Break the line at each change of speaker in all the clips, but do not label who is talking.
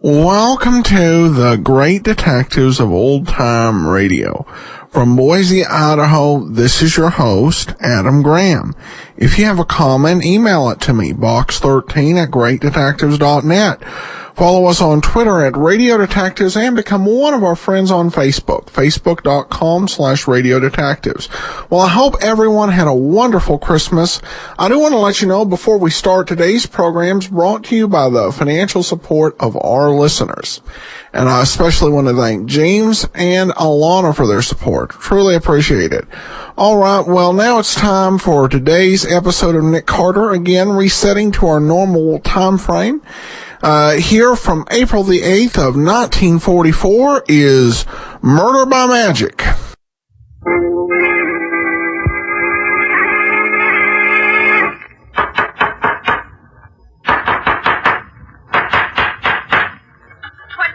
Welcome to the Great Detectives of Old Time Radio. From Boise, Idaho, this is your host, Adam Graham. If you have a comment, email it to me, box13@greatdetectives.net. Follow us on Twitter at Radio Detectives and become one of our friends on Facebook, facebook.com/Radio Detectives. Well, I hope everyone had a wonderful Christmas. I do want to let you know before we start, today's programs brought to you by the financial support of our listeners. And I especially want to thank James and Alana for their support. Truly appreciate it. All right, well, now it's time for today's episode of Nick Carter. Again, resetting to our normal time frame. Here from April the 8th of 1944 is Murder by Magic.
What's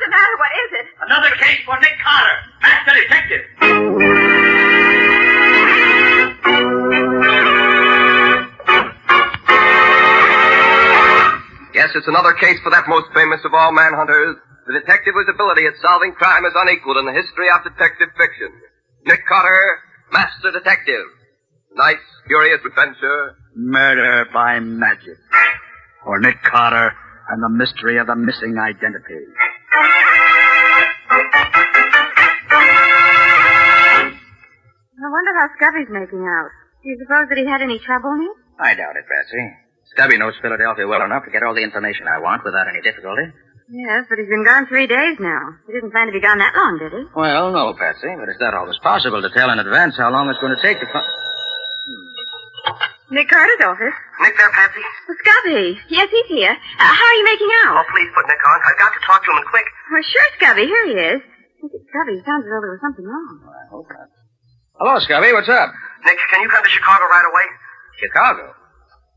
the matter? What is it?
Another case for Nick Carter, Master Detective.
Yes, it's another case for that most famous of all manhunters. The detective whose ability at solving crime is unequaled in the history of detective fiction. Nick Carter, Master Detective. Nice, curious adventure.
Murder by Magic. For Nick Carter and the mystery of the missing identity.
I wonder how Scubby's making out. Do you suppose that he had any trouble, Nick?
I doubt it, Patsy. Scubby knows Philadelphia well enough to get all the information I want without any difficulty.
Yes, but he's been gone 3 days now. He didn't plan to be gone that long, did he?
Well, no, Patsy, but it's not always possible to tell in advance how long it's going to take to find...
Nick Carter's office.
Nick there, Patsy?
Well, Scubby. Yes, he's here. How are you making out?
Oh, please put Nick on. I've got to talk to him and quick.
Well, sure, Scubby. Here he is. Look at Scubby. It sounds as though there was something wrong.
Well, I hope not. Hello, Scubby. What's up?
Nick, can you come to Chicago right away?
Chicago?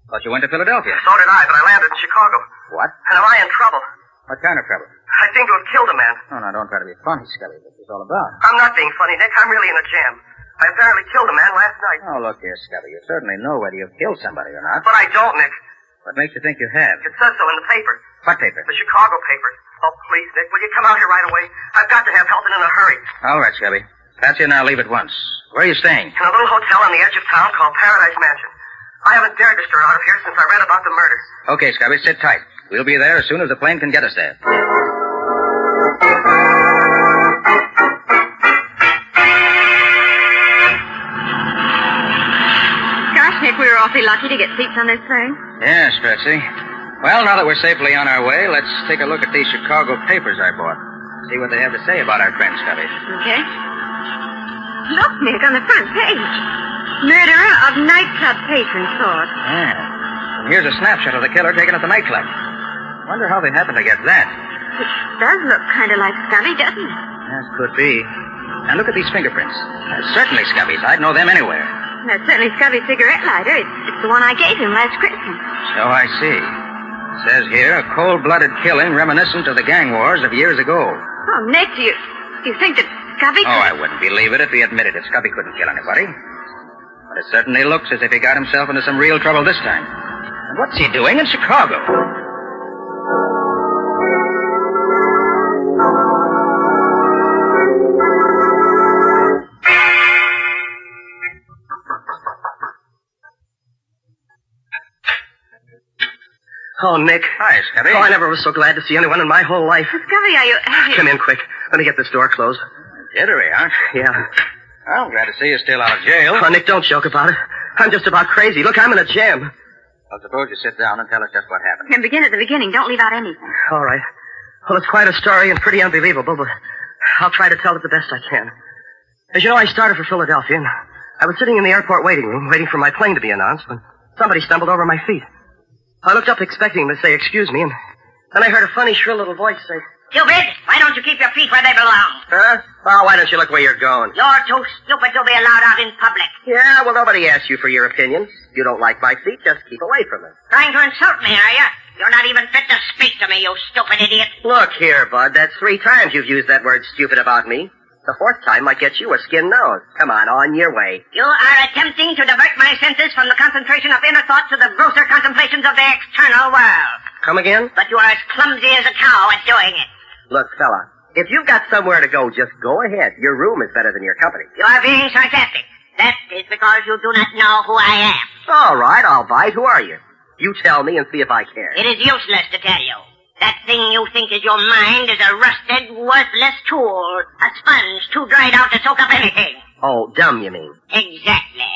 Thought you went to Philadelphia.
So did I, but I landed in Chicago.
What?
And am I in trouble?
What kind of trouble?
I seem to have killed a man.
Oh, now, don't try to be funny, Scubby. What's this all about?
I'm not being funny, Nick. I'm really in a jam. I apparently killed a man last night.
Oh, look here, Scubby. You certainly know whether you've killed somebody or not.
But I don't, Nick.
What makes you think you have?
It says so in the paper.
What paper?
The Chicago papers. Oh, please, Nick, will you come out here right away? I've got to have help and in a hurry.
All right, Scubby. Patsy and I'll leave at once. Where are you staying?
In a little hotel on the edge of town called Paradise Mansion. I haven't dared to stir out of here since I read about the murder.
Okay, Scubby, sit tight. We'll be there as soon as the plane can get us there.
Gosh, Nick, we were awfully lucky to get seats on this plane.
Yes, Patsy. Well, now that we're safely on our way, let's take a look at these Chicago papers I bought. See what they have to say about our friend Scubby.
Okay. Look, Nick, on the front page. Murderer of nightclub patron sought.
Yeah. And here's a snapshot of the killer taken at the nightclub. Wonder how they happened to get that.
It does look kind of like Scubby, doesn't it?
Yes, could be. Now look at these fingerprints. Certainly Scubby's. I'd know them anywhere.
That's certainly Scubby's cigarette lighter. It's the one I gave him last Christmas.
So I see. It says here, a cold-blooded killing reminiscent of the gang wars of years ago.
Oh, Nick, do you think that Scubby could...
Oh, I wouldn't believe it if he admitted that Scubby couldn't kill anybody. But it certainly looks as if he got himself into some real trouble this time. And what's he doing in Chicago?
Oh, Nick.
Hi, Scubby.
Oh, I never was so glad to see anyone in my whole life.
Scubby, are you...
Come in quick. Let me get this door closed.
Jittery, huh?
Yeah.
Well, I'm glad to see you're still out of jail.
Oh, Nick, don't joke about it. I'm just about crazy. Look, I'm in a jam.
Well, suppose you sit down and tell us just what happened.
And begin at the beginning. Don't leave out anything.
All right. Well, it's quite a story and pretty unbelievable, but I'll try to tell it the best I can. As you know, I started for Philadelphia, and I was sitting in the airport waiting room, waiting for my plane to be announced, when somebody stumbled over my feet. I looked up expecting him to say, excuse me, and then I heard a funny, shrill little voice say,
Cupid, why don't you keep your feet where they
belong.
Huh? Well, why don't you look where you're going?
You're too stupid to be allowed out in public.
Yeah, well, nobody asked you for your opinions. If you don't like my seat, just keep away from it.
Trying to insult me, are you? You're not even fit to speak to me, you stupid idiot.
Look here, Bud. That's 3 times you've used that word stupid about me. The 4th time might get you a skin nose. Come on your way.
You are attempting to divert my senses from the concentration of inner thought to the grosser contemplations of the external world.
Come again?
But you are as clumsy as a cow at doing it.
Look, fella, if you've got somewhere to go, just go ahead. Your room is better than your company.
You are being sarcastic. That is because you do not know who I am.
All right, I'll bite. Who are you? You tell me and see if I care.
It is useless to tell you. That thing you think is your mind is a rusted, worthless tool. A sponge too dried out to soak up anything.
Oh, dumb, you mean?
Exactly.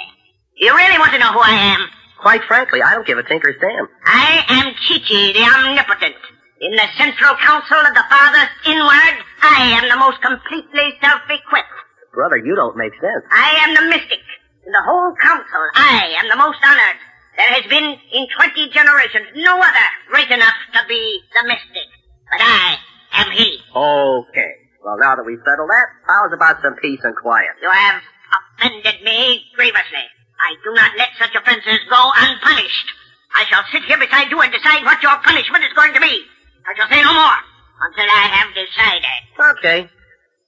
You really want to know who I am?
Quite frankly, I don't give a tinker's damn.
I am Chi-Chi, the omnipotent. In the central council of the farthest inward, I am the most completely self-equipped.
Brother, you don't make sense.
I am the mystic. In the whole council, I am the most honored. There has been, in 20 generations, no other great enough to be the mystic. But I am he.
Okay. Well, now that we've settled that, how's about some peace and quiet?
You have offended me grievously. I do not let such offenses go unpunished. I shall sit here beside you and decide what your punishment is going to be. I shall say no more until I have decided.
Okay.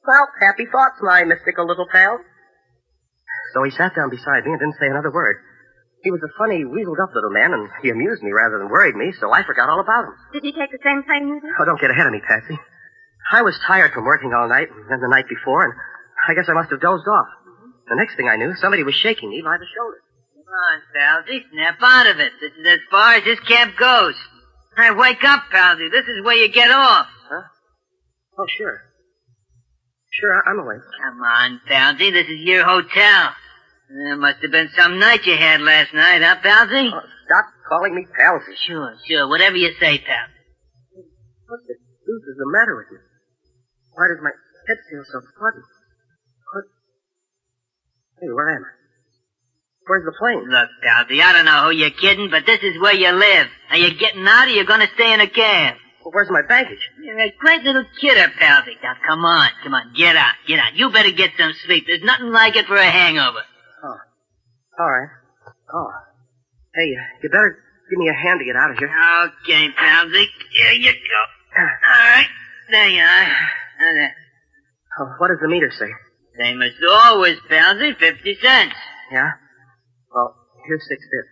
Well, happy thoughts, my mystical little pal. So he sat down beside me and didn't say another word. He was a funny, weaseled-up little man, and he amused me rather than worried me, so I forgot all about him.
Did he take the same plane you did?
Oh, don't get ahead of me, Patsy. I was tired from working all night and then the night before, and I guess I must have dozed off. The next thing I knew, somebody was shaking me by the shoulder.
Come on, Palsy. Snap out of it. This is as far as this camp goes. All right, wake up, Palsy. This is where you get off.
Huh? Oh, sure. Sure, I'm awake.
Come on, Palsy. This is your hotel. There must have been some night you had last night, huh, Palsy?
Oh, stop calling me Palsy.
Sure. Whatever you say, Palsy.
What the deuce is the matter with you? Why does my head feel so foggy? What? Hey, where am I? Where's the plane?
Look, Palsy, I don't know who you're kidding, but this is where you live. Are you getting out or you gonna stay in a cab?
Well, where's my baggage?
You're a great little kidder, Palsy. Now, come on. Get out. You better get some sleep. There's nothing like it for a hangover.
Oh. All right. Oh. Hey, you better give me a hand to get out of here.
Okay, Palsy. Here you go. All right. There you are. Now there.
Oh, what does the meter say?
Same as always, Palsy. 50 cents.
Yeah? Well, here's 6 bits.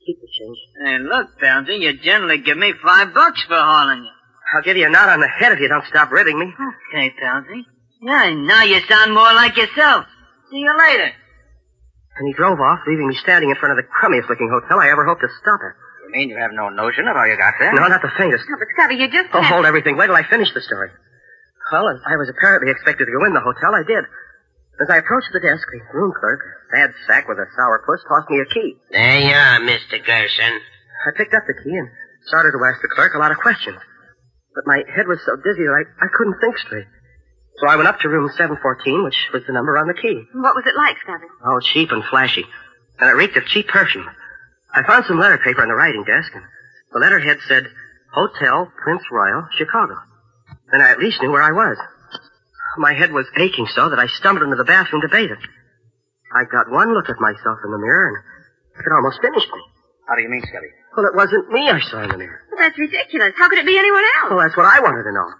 Keep the change.
Hey, look, Palsy, you generally give me $5 for hauling you.
I'll give you a knot on the head if you don't stop ribbing me.
Okay, Palsy. Yeah, now you sound more like yourself. See you later.
And he drove off, leaving me standing in front of the crummiest-looking hotel I ever hoped to stop at.
You mean you have no notion of how you got there?
No, not the faintest.
No, but Scubby, you just
Oh,
can't...
hold everything. Wait till I finish the story. Well, as I was apparently expected to go in the hotel, I did. As I approached the desk, the room clerk, a fat sack with a sourpuss, tossed me a key.
There you are, Mr. Gerson.
I picked up the key and started to ask the clerk a lot of questions. But my head was so dizzy that I couldn't think straight. So I went up to room 714, which was the number on the key.
What was it like, Scubby?
Oh, cheap and flashy. And it reeked of cheap perfume. I found some letter paper on the writing desk, and the letterhead said, Hotel Prince Royal, Chicago. Then I at least knew where I was. My head was aching so that I stumbled into the bathroom to bathe it. I got one look at myself in the mirror, and it almost finished me.
How do you mean, Scubby?
Well, it wasn't me I saw in the mirror.
Well, that's ridiculous. How could it be anyone else?
Well, that's what I wanted to know.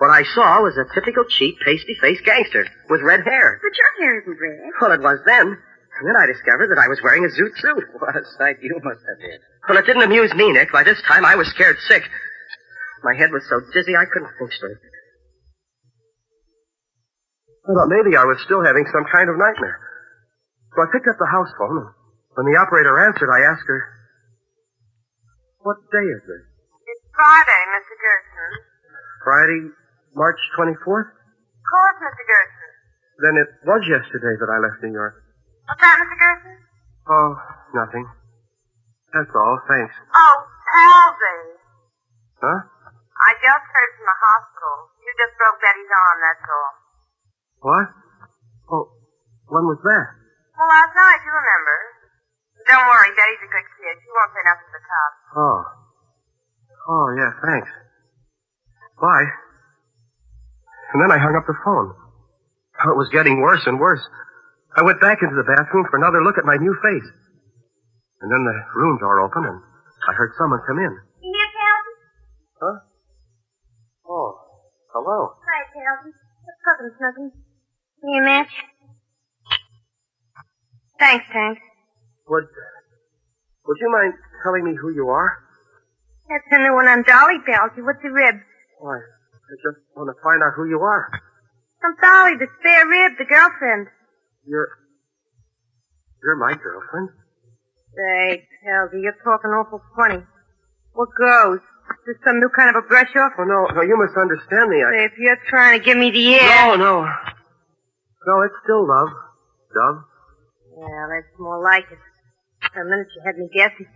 What I saw was a typical cheap, pasty-faced gangster with red hair.
But your hair isn't red.
Well, it was then. And then I discovered that I was wearing a zoot suit.
What a sight you must have been.
Well, it didn't amuse me, Nick. By this time, I was scared sick. My head was so dizzy, I couldn't think straight. I thought maybe I was still having some kind of nightmare. So I picked up the house phone, and when the operator answered, I asked her, What day is it?
It's Friday, Mr. Gerson.
Friday, March 24th?
Of course, Mr. Gerson.
Then it was yesterday that I left New York.
What's that, Mr. Gerson?
Oh, nothing. That's all, thanks.
Oh, Halsey.
Huh?
I just heard from the hospital. You just broke Betty's arm, that's all.
What? Oh, when was that?
Well, last night, you remember. Don't worry, Betty's a good kid. She won't say nothing to the cops.
Oh. Oh, yeah, thanks. Bye. And then I hung up the phone. Oh, it was getting worse and worse. I went back into the bathroom for another look at my new face. And then the room door opened, and I heard someone come in.
Here, Pansy?
Huh? Oh, hello.
Hi, Pansy. What's cooking, Snooky? Give me a match? Thanks, Tank.
Would you mind telling me who you are?
That's the new one on Dolly, Pansy. What's the rib?
Why, I just want to find out who you are.
I'm Dolly, the spare rib, the girlfriend.
You're my girlfriend?
Say, Pansy, you're talking awful funny. What goes? Is this some new kind of a brush-off?
Oh, no, you misunderstand me.
Say, if you're trying to give me the air...
No, it's still love. Dove.
Yeah, that's more like it. For a minute you had me guessing.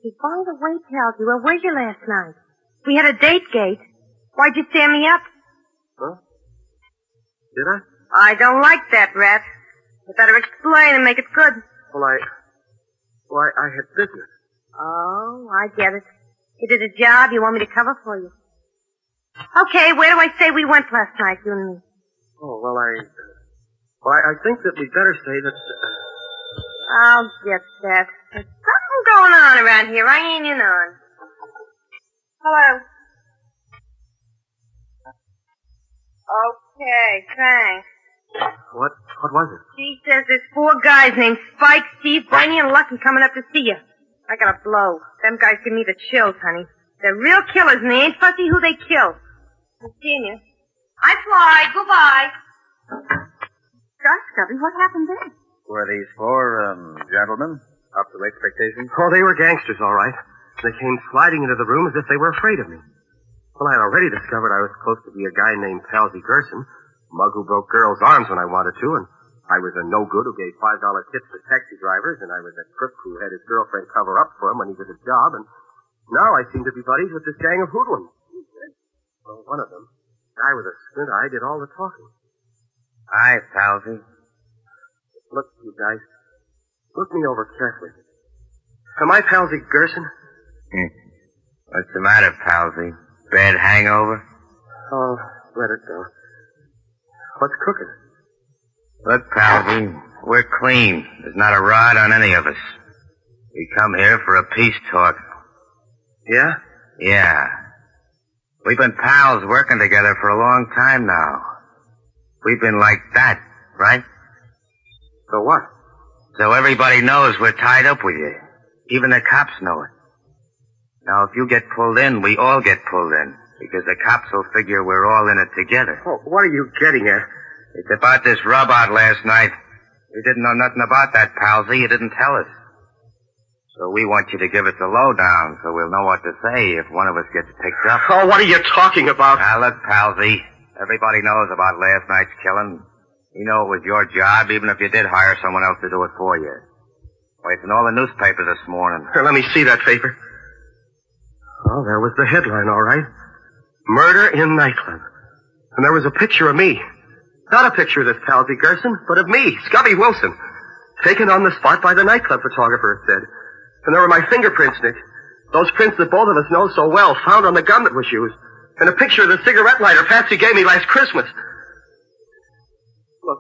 Hey, by the way, Pansy, where were you last night? We had a date gate. Why'd you stand me up?
Huh? Did I?
I don't like that, Rat. You better explain and make it good.
Well, I had business.
Oh, I get it. You did a job you want me to cover for you. Okay, where do I say we went last night, you and me?
Oh, well, I think that we'd better say that...
I'll get that. There's something going on around here I ain't in on. Hello. Okay, thanks.
What was it?
She says there's 4 guys named Spike, Steve, Brainy, and Lucky coming up to see you. I got a blow. Them guys give me the chills, honey. They're real killers, and they ain't fussy who they kill. I'm seeing you. I fly. Goodbye. Gosh, Scubby, what happened then?
Were these 4 gentlemen up to expectations?
Oh, they were gangsters, all right. They came sliding into the room as if they were afraid of me. Well, I had already discovered I was supposed to be a guy named Palsy Gerson, a mug who broke girls' arms when I wanted to, and I was a no-good who gave $5 tips to taxi drivers, and I was a crook who had his girlfriend cover up for him when he did a job, and now I seem to be buddies with this gang of hoodlums. Well, one of them, the guy with a squint eye, did all the talking.
Hi, Palsy.
Look, you guys, look me over carefully. Am I Palsy Gerson?
What's the matter, Palsy? Bad hangover?
Oh, let it go. What's cooking?
Look, Palsy, we're clean. There's not a rod on any of us. We come here for a peace talk.
Yeah?
Yeah. We've been pals working together for a long time now. We've been like that, right?
So what?
So everybody knows we're tied up with you. Even the cops know it. Now, if you get pulled in, we all get pulled in. Because the cops will figure we're all in it together.
Oh, what are you getting at?
It's about this rub out last night. You didn't know nothing about that, Palsy. You didn't tell us. So we want you to give us the lowdown so we'll know what to say if one of us gets picked up.
Oh, what are you talking about?
Now, look, Palsy. Everybody knows about last night's killing. You know it was your job, even if you did hire someone else to do it for you. Well, it's in all the newspapers this morning.
Here, let me see that paper. Oh, there was the headline, all right. Murder in nightclub. And there was a picture of me. Not a picture of this Palsy Gerson, but of me, Scubby Wilson. Taken on the spot by the nightclub photographer, it said. And there were my fingerprints, Nick. Those prints that both of us know so well, found on the gun that was used. And a picture of the cigarette lighter Patsy gave me last Christmas. Look,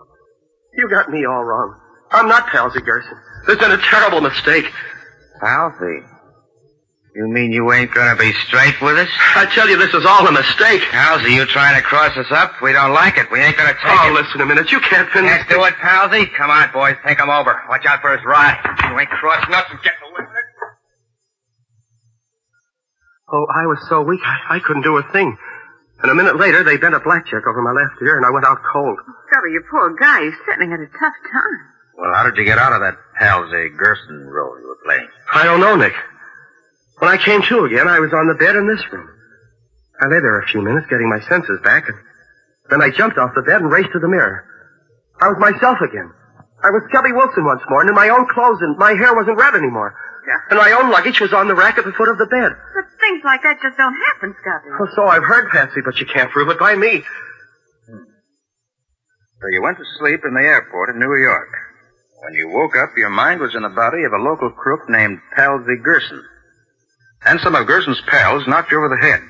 you got me all wrong. I'm not Palsy Gerson. There's been a terrible mistake.
Palsy? You mean you ain't gonna be straight with us?
I tell you, this is all a mistake.
Palsy, you trying to cross us up? We don't like it. We ain't gonna take it.
Oh, listen a minute. You can't finish.
Can't do it, Palsy? Come on, boys. Take him over. Watch out for his ride. You ain't crossing us and getting away with it.
Oh, I was so weak, I couldn't do a thing. And a minute later, they bent a blackjack over my left ear, and I went out cold.
Scubby, you poor guy. You're certainly had a tough time.
Well, how did you get out of that Palsy Gerson role you were playing?
I don't know, Nick. When I came to again, I was on the bed in this room. I lay there a few minutes, getting my senses back, and then I jumped off the bed and raced to the mirror. I was myself again. I was Scubby Wilson once more, and in my own clothes, and my hair wasn't red anymore.
Yeah.
And my own luggage was on the rack at the foot of the bed.
But things like that just don't happen, Scubby.
Oh, so I've heard, Patsy, but you can't prove it by me.
So you went to sleep in the airport in New York. When you woke up, your mind was in the body of a local crook named Palsy Gerson. And some of Gerson's pals knocked you over the head.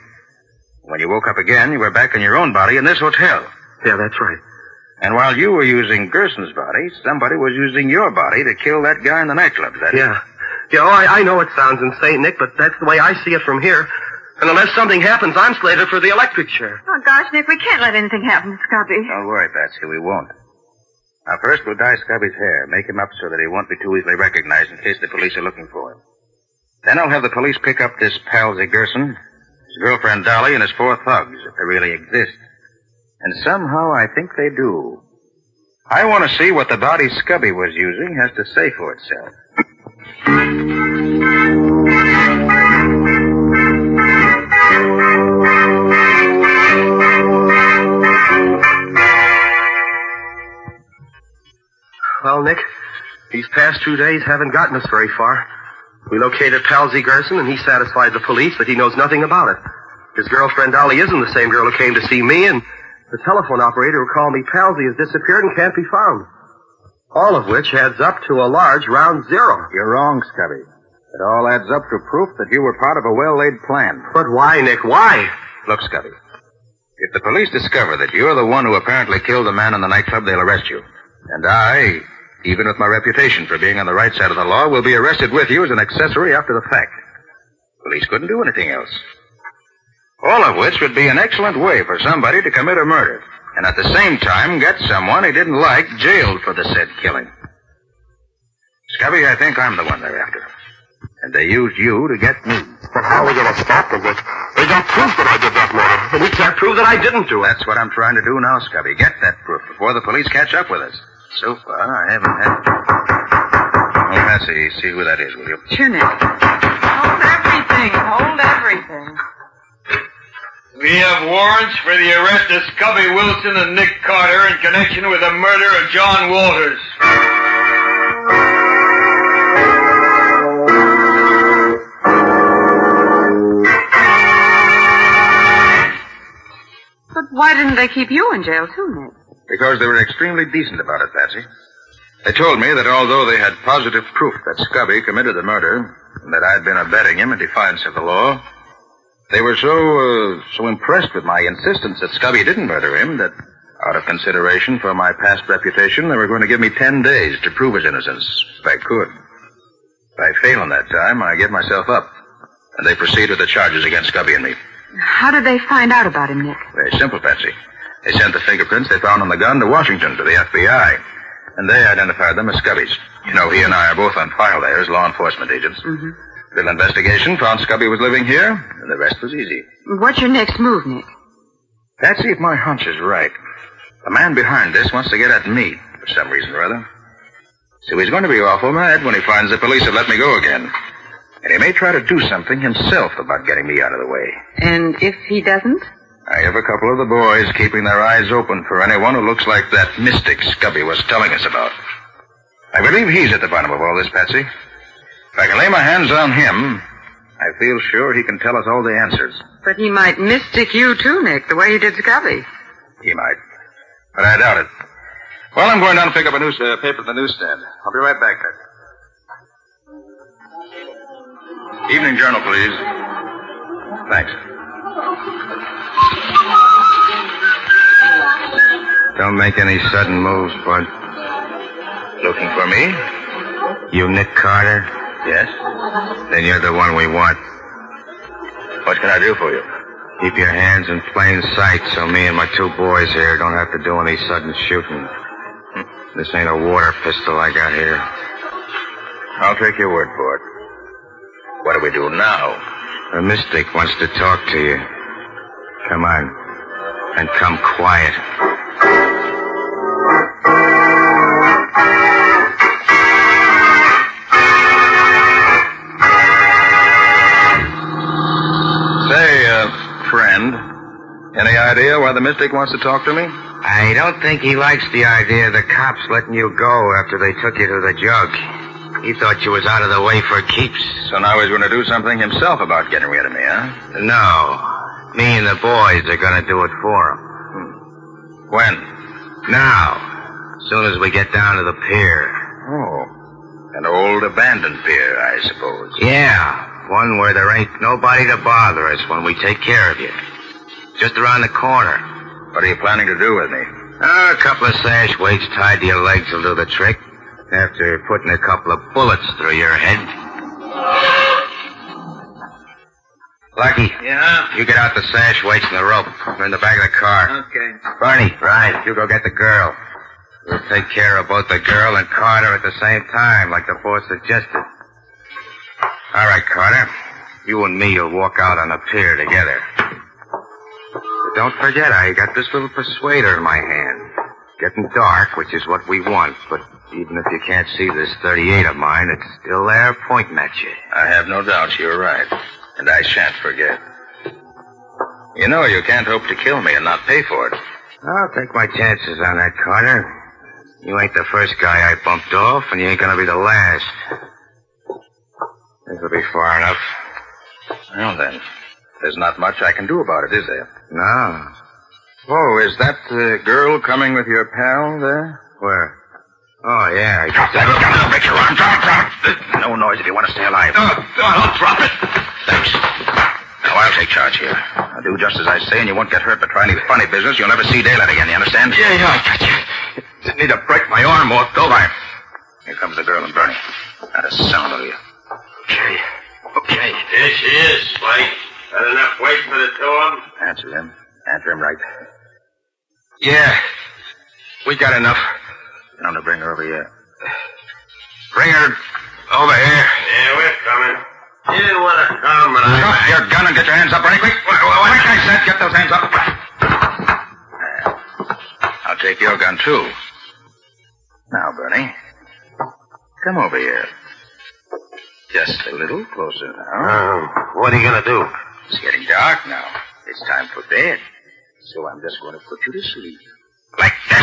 When you woke up again, you were back in your own body in this hotel.
Yeah, that's right.
And while you were using Gerson's body, somebody was using your body to kill that guy in the nightclub, is that it?
Yeah. Yeah, I know it sounds insane, Nick, but that's the way I see it from here. And unless something happens, I'm slated for the electric chair.
Oh, gosh, Nick, we can't let anything happen to Scubby.
Don't worry, Patsy, we won't. Now, first we'll dye Scubby's hair, make him up so that he won't be too easily recognized in case the police are looking for him. Then I'll have the police pick up this Palsy Gerson, his girlfriend Dolly, and his 4 thugs, if they really exist. And somehow I think they do. I want to see what the body Scubby was using has to say for itself.
Well, Nick, these past 2 days haven't gotten us very far. We located Palsy Gerson, and he satisfied the police that he knows nothing about it. His girlfriend Dolly isn't the same girl who came to see me, and the telephone operator who called me Palsy has disappeared and can't be found. All of which adds up to a large round zero.
You're wrong, Scubby. It all adds up to proof that you were part of a well-laid plan.
But why, Nick? Why?
Look, Scubby, if the police discover that you're the one who apparently killed the man in the nightclub, they'll arrest you. And I, even with my reputation for being on the right side of the law, will be arrested with you as an accessory after the fact. Police couldn't do anything else. All of which would be an excellent way for somebody to commit a murder, and at the same time get someone he didn't like jailed for the said killing. Scubby, I think I'm the one they're after. And they used you to get me.
But how are we going to stop them, Nick? They got proof that I did that murder, and we can't prove that I didn't do it.
That's what I'm trying to do now, Scubby. Get that proof before the police catch up with us. So far, I haven't had... Oh, Patsy, see who that is, will you?
Sure, Nick. Hold everything. Hold everything.
We have warrants for the arrest of Scubby Wilson and Nick Carter in connection with the murder of John Walters.
But why didn't they keep you in jail, too, Nick?
Because they were extremely decent about it, Patsy. They told me that although they had positive proof that Scubby committed the murder, and that I'd been abetting him in defiance of the law, they were so impressed with my insistence that Scubby didn't murder him that, out of consideration for my past reputation, they were going to give me 10 days to prove his innocence, if I could. If I fail in that time, I give myself up, and they proceed with the charges against Scubby and me.
How did they find out about him, Nick?
Very simple, Patsy. They sent the fingerprints they found on the gun to Washington, to the FBI, and they identified them as Scubby's. You know, he and I are both on file there as law enforcement agents.
Mm-hmm.
Little investigation found Scubby was living here, and the rest was easy.
What's your next move, Nick?
Patsy, if my hunch is right, the man behind this wants to get at me for some reason or other. So he's going to be awful mad when he finds the police have let me go again. And he may try to do something himself about getting me out of the way.
And if he doesn't?
I have a couple of the boys keeping their eyes open for anyone who looks like that mystic Scubby was telling us about. I believe he's at the bottom of all this, Patsy. If I can lay my hands on him, I feel sure he can tell us all the answers.
But he might mystic you, too, Nick, the way he did Scubby.
He might. But I doubt it. Well, I'm going down to pick up a paper at the newsstand. I'll be right back, Patsy. Evening Journal, please. Thanks. Don't make any sudden moves, Bud. Looking for me? You Nick Carter? Yes. Then you're the one we want. What can I do for you? Keep your hands in plain sight so me and my 2 boys here don't have to do any sudden shooting. This ain't a water pistol I got here. I'll take your word for it. What do we do now? The mystic wants to talk to you. Come on. And come quiet. Say, friend, any idea why the mystic wants to talk to me?
I don't think he likes the idea of the cops letting you go after they took you to the jug. He thought you was out of the way for keeps.
So now he's going to do something himself about getting rid of me, huh?
No. Me and the boys are going to do it for him.
When?
Now. As soon as we get down to the pier.
Oh. An old abandoned pier, I suppose.
Yeah. One where there ain't nobody to bother us when we take care of you. Just around the corner.
What are you planning to do with me?
A couple of sash weights tied to your legs will do the trick. After putting a couple of bullets through your head. Lucky.
Yeah?
You get out the sash weights and the rope. They're in the back of the car.
Okay.
Barney, right. You go get the girl. We'll take care of both the girl and Carter at the same time, like the boss suggested. All right, Carter. You and me will walk out on the pier together. But don't forget, I got this little persuader in my hand. Getting dark, which is what we want, but even if you can't see this 38 of mine, it's still there pointing at you.
I have no doubt you're right. And I shan't forget. You know you can't hope to kill me and not pay for it.
I'll take my chances on that, Carter. You ain't the first guy I bumped off, and you ain't gonna be the last. This'll be far enough.
Well, then, there's not much I can do about it, is there?
No.
Oh, is that the girl coming with your pal there?
Where? Oh, yeah.
Drop that gun. I'll break your arm. Drop. No noise if you want to stay alive. I'll drop it. Thanks. Now, I'll take charge here. I'll do just as I say, and you won't get hurt, but try any funny business. You'll never see daylight again, you understand?
Yeah, I got you. Didn't need to break my arm off, though.
Fine. Here comes the girl and Bernie. Not a sound of you.
Okay.
Here she is, Spike. Got enough weight for the two of them?
Answer him. Answer him right.
Yeah. We got enough.
Tell him to bring her over here.
Bring her over here.
Yeah, we're coming. You didn't want to come, but
Drop your gun and get your hands up, Bernie, quick. Like I said, get those hands up. I'll take your gun, too. Now, Bernie, come over here. Just a little closer now.
What are you gonna do?
It's getting dark now. It's time for bed. So I'm just going to put you to sleep. Like this.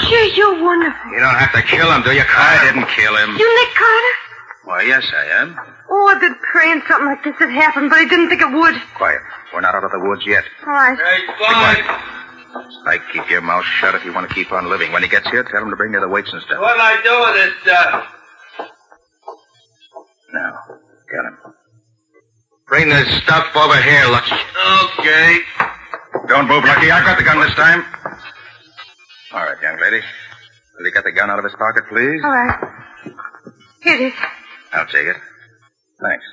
Sure, you're wonderful.
You don't have to kill him, do you, Carter? I didn't kill him.
You Nick Carter?
Why, yes, I am.
Oh, I've been praying something like this would happen, but I didn't think it would.
Quiet. We're not out of the woods yet.
All right.
Hey, Spike.
Spike, keep your mouth shut if you want to keep on living. When he gets here, tell him to bring you the weights and stuff.
What'll I do with this stuff?
Now, get him.
Bring this stuff over here, Lucky.
Okay.
Don't move, Lucky. I've got the gun this time. All right, young lady. Will you get the gun out of his pocket, please?
All right. Here it is.
I'll take it. Thanks.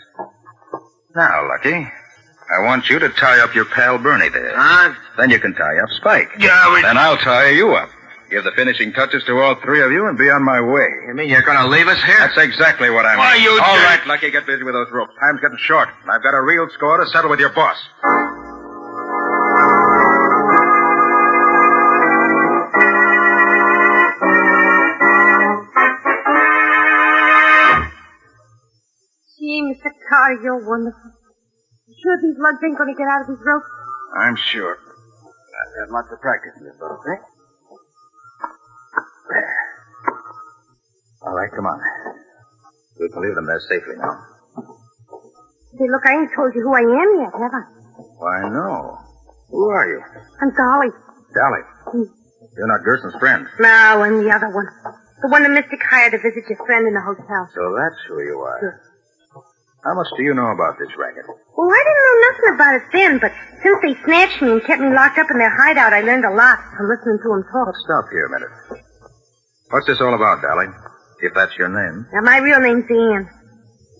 Now, Lucky, I want you to tie up your pal Bernie there.
Huh?
Then you can tie up Spike.
Yeah,
Then I'll tie you up. Give the finishing touches to all three of you and be on my way.
You mean you're gonna leave us here?
That's exactly what I mean.
Why, you
All
jerk.
right, Lucky, get busy with those ropes. Time's getting short, and I've got a real score to settle with your boss.
Gee, Mr. Carter, you're wonderful. You sure these lugs ain't going to get out of these ropes?
I'm sure. I've had lots of practice in this little thing. There. All right, come on. We can leave them there safely now.
Say, look, I ain't told you who I am yet, have I?
Why, no. Who are you?
I'm Dolly.
Dolly. You're not Gerson's friend.
No, I'm the other one. The one the mystic hired to visit your friend in the hotel.
So that's who you are.
Sure.
How much do you know about this racket?
Well, I didn't know nothing about it then, but since they snatched me and kept me locked up in their hideout, I learned a lot from listening to them talk.
Let's stop here a minute. What's this all about, Dolly? If that's your name.
Now, my real name's Ann.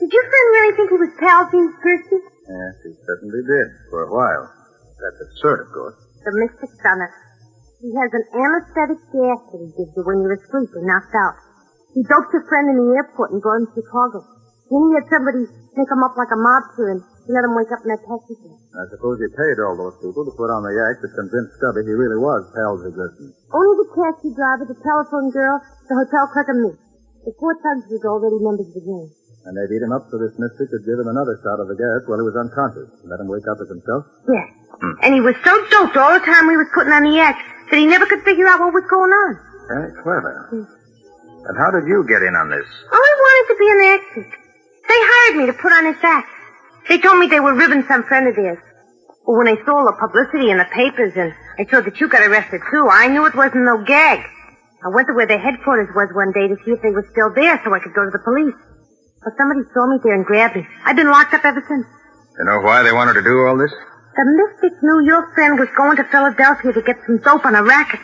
Did your friend really think he was pals with Kirsty?
Yes, he certainly did, for a while. That's absurd, of course.
The mystic's done it. He has an anesthetic gas that he gives you when you're asleep or knocked out. He doped your friend in the airport and brought him to Chicago. Then he had somebody pick him up like a mobster and let him wake up in that taxi cab.
I suppose you paid all those people to put on the act that convinced Scubby he really was pals with Gerson.
Only the taxi driver, the telephone girl, the hotel clerk, and me. The four thugs was already members of the gang.
And they beat him up so this mystic could give him another shot of the gas while he was unconscious and let him wake up as himself?
Yes. And he was so doped all the time we was putting on the act that he never could figure out what was going on.
Very clever. And how did you get in on this?
Oh, I wanted to be an actor. They hired me to put on this act. They told me they were ribbing some friend of theirs. Well, when I saw all the publicity in the papers and I saw that you got arrested too, I knew it wasn't no gag. I went to where their headquarters was one day to see if they were still there so I could go to the police. But somebody saw me there and grabbed me. I've been locked up ever since.
You know why they wanted to do all this?
The Mystic knew your friend was going to Philadelphia to get some dope on a racket.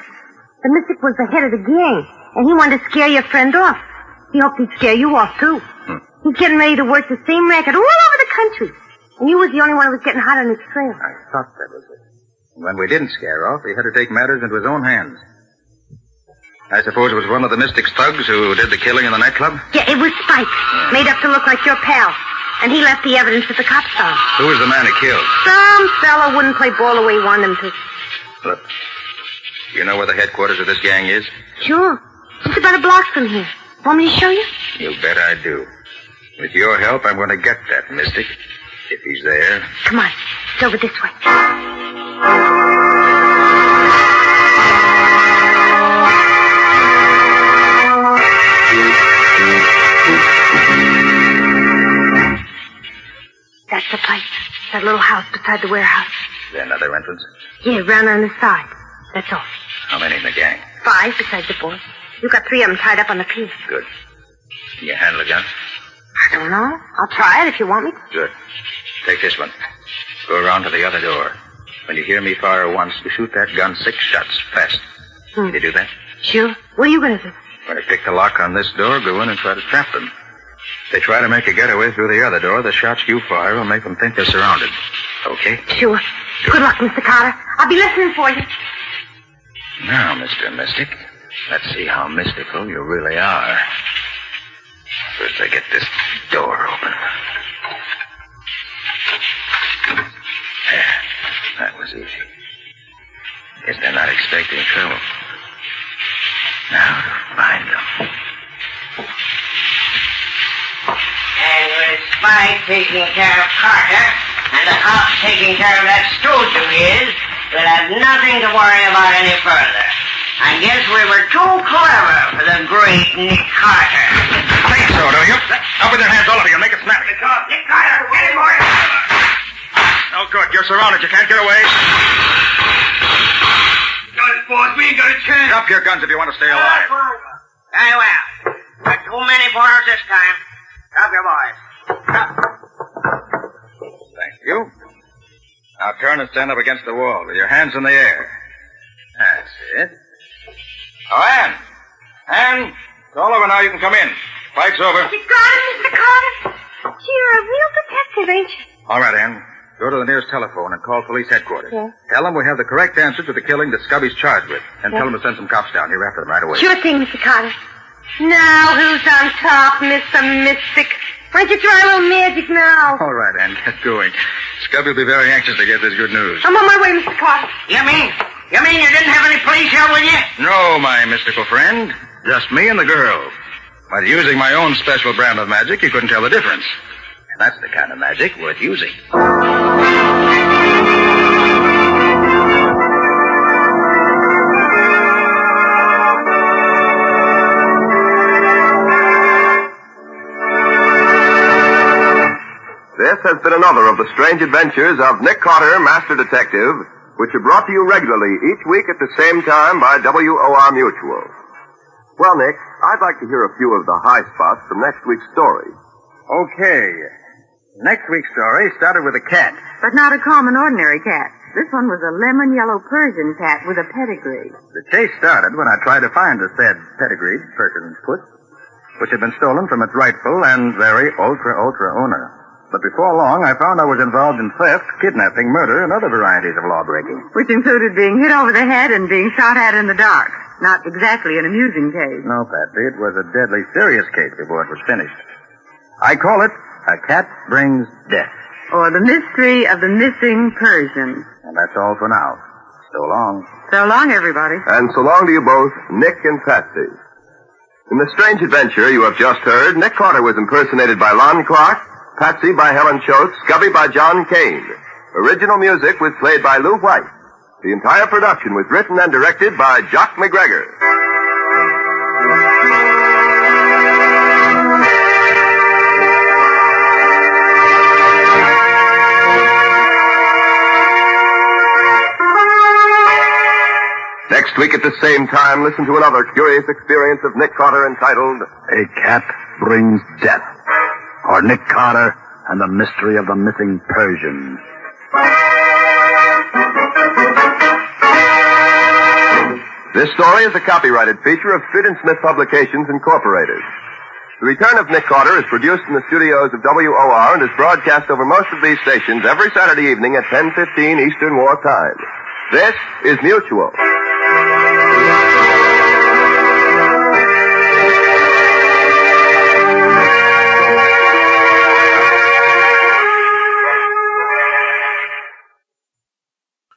The Mystic was the head of the gang, and he wanted to scare your friend off. He hoped he'd scare you off, too. He's getting ready to work the same racket all over the country. And you was the only one who was getting hot on his trail.
I thought that was it. When we didn't scare off, he had to take matters into his own hands. I suppose it was one of the Mystic's thugs who did the killing in the nightclub?
Yeah, it was Spike. Made up to look like your pal. And he left the evidence at the cops' house.
Who was the man who killed?
Some fella wouldn't play ball the way he wanted him to.
Look, you know where the headquarters of this gang is?
Sure. Just about a block from here. Want me to show you?
You bet I do. With your help, I'm going to get that Mystic. If he's there.
Come on. It's over this way. That's the place. That little house beside the warehouse.
Is there another entrance?
Yeah, round on the side. That's all.
How many in the gang?
5 besides the boy. You got 3 of them tied up on the pier.
Good. Can you handle a gun?
I don't know. I'll try it if you want me to.
Good. Take this one. Go around to the other door. When you hear me fire once, you shoot that gun 6 shots fast. Can you do that?
Sure. What are you going to do?
When I pick the lock on this door, go in and try to trap them. If they try to make a getaway through the other door, the shots you fire will make them think they're surrounded. Okay?
Sure. Good luck, Mr. Carter. I'll be listening for you.
Now, Mr. Mystic, let's see how mystical you really are. First, I get this door open. There. That was easy. Guess they're not expecting trouble. Now to find them.
And with Spike taking care of Carter, and the cops taking care of that stooge of his, we'll have nothing to worry about any further. I guess we were too clever for the great Nick Carter.
Think so, do you? Up with your hands, all of you. Make it snap.
Nick Carter, get him, boy.
Oh, good. You're surrounded. You can't get away.
Got it, boss. We ain't got a chance.
Drop your guns if you want to stay alive.
Very well. Not too many for us this time. Drop your boys. Drop.
Thank you. Now turn and stand up against the wall with your hands in the air. That's it. Oh, Ann. Ann, it's all over now. You can come in. Fight's over.
You got it, Mr. Carter. Gee, you're a real detective, ain't you?
All right, Ann. Go to the nearest telephone and call police headquarters.
Yeah.
Tell them we have the correct answer to the killing that Scubby's charged with. And tell them to send some cops down here after them right away.
Sure thing, Mr. Carter. Now, who's on top, Mr. Mystic? Why don't you try a little magic now?
All right, Ann, get going. Scubby will be very anxious to get this good news.
I'm on my way, Mr. Carter.
You mean you didn't have any police here with you?
No, my mystical friend. Just me and the girl. But using my own special brand of magic, you couldn't tell the difference. And that's the kind of magic worth using.
This has been another of the strange adventures of Nick Carter, Master Detective, which are brought to you regularly each week at the same time by WOR Mutual. Well, Nick, I'd like to hear a few of the high spots from next week's story.
Okay. Next week's story started with a cat.
But not a common, ordinary cat. This one was a lemon-yellow Persian cat with a pedigree.
The chase started when I tried to find the said pedigreed Persian puss, which had been stolen from its rightful and very ultra owner. But before long, I found I was involved in theft, kidnapping, murder, and other varieties of law-breaking.
Which included being hit over the head and being shot at in the dark. Not exactly an amusing case.
No, Patsy, it was a deadly serious case before it was finished. I call it A Cat Brings Death.
Or The Mystery of the Missing Persian.
And that's all for now. So long.
So long, everybody.
And so long to you both, Nick and Patsy. In the strange adventure you have just heard, Nick Carter was impersonated by Lon Clark, Patsy by Helen Choate, Scubby by John Kane. Original music was played by Lou White. The entire production was written and directed by Jock McGregor. Next week at the same time, listen to another curious experience of Nick Carter entitled
A Cat Brings Death, or Nick Carter and the Mystery of the Missing Persian.
This story is a copyrighted feature of Street and Smith Publications, Incorporated. The Return of Nick Carter is produced in the studios of WOR and is broadcast over most of these stations every Saturday evening at 10:15 Eastern War Time. This is Mutual.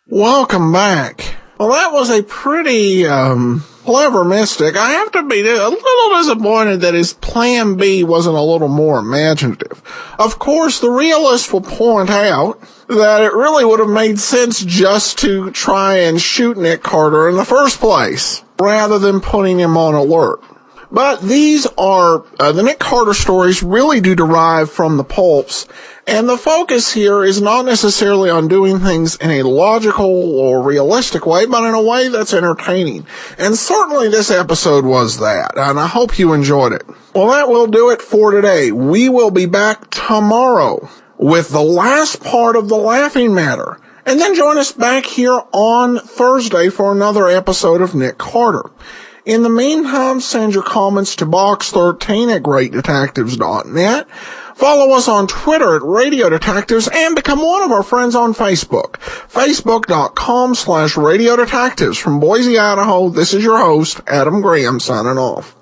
Welcome back. Well, that was a pretty, clever mystic. I have to be a little disappointed that his plan B wasn't a little more imaginative. Of course, the realist will point out that it really would have made sense just to try and shoot Nick Carter in the first place, rather than putting him on alert. But these are, the Nick Carter stories really do derive from the pulps, and the focus here is not necessarily on doing things in a logical or realistic way, but in a way that's entertaining. And certainly this episode was that, and I hope you enjoyed it. Well, that will do it for today. We will be back tomorrow with the last part of The Laughing Matter. And then join us back here on Thursday for another episode of Nick Carter. In the meantime, send your comments to box13@greatdetectives.net. Follow us on Twitter at Radio Detectives and become one of our friends on Facebook. Facebook.com/Radio Detectives. From Boise, Idaho, this is your host, Adam Graham, signing off.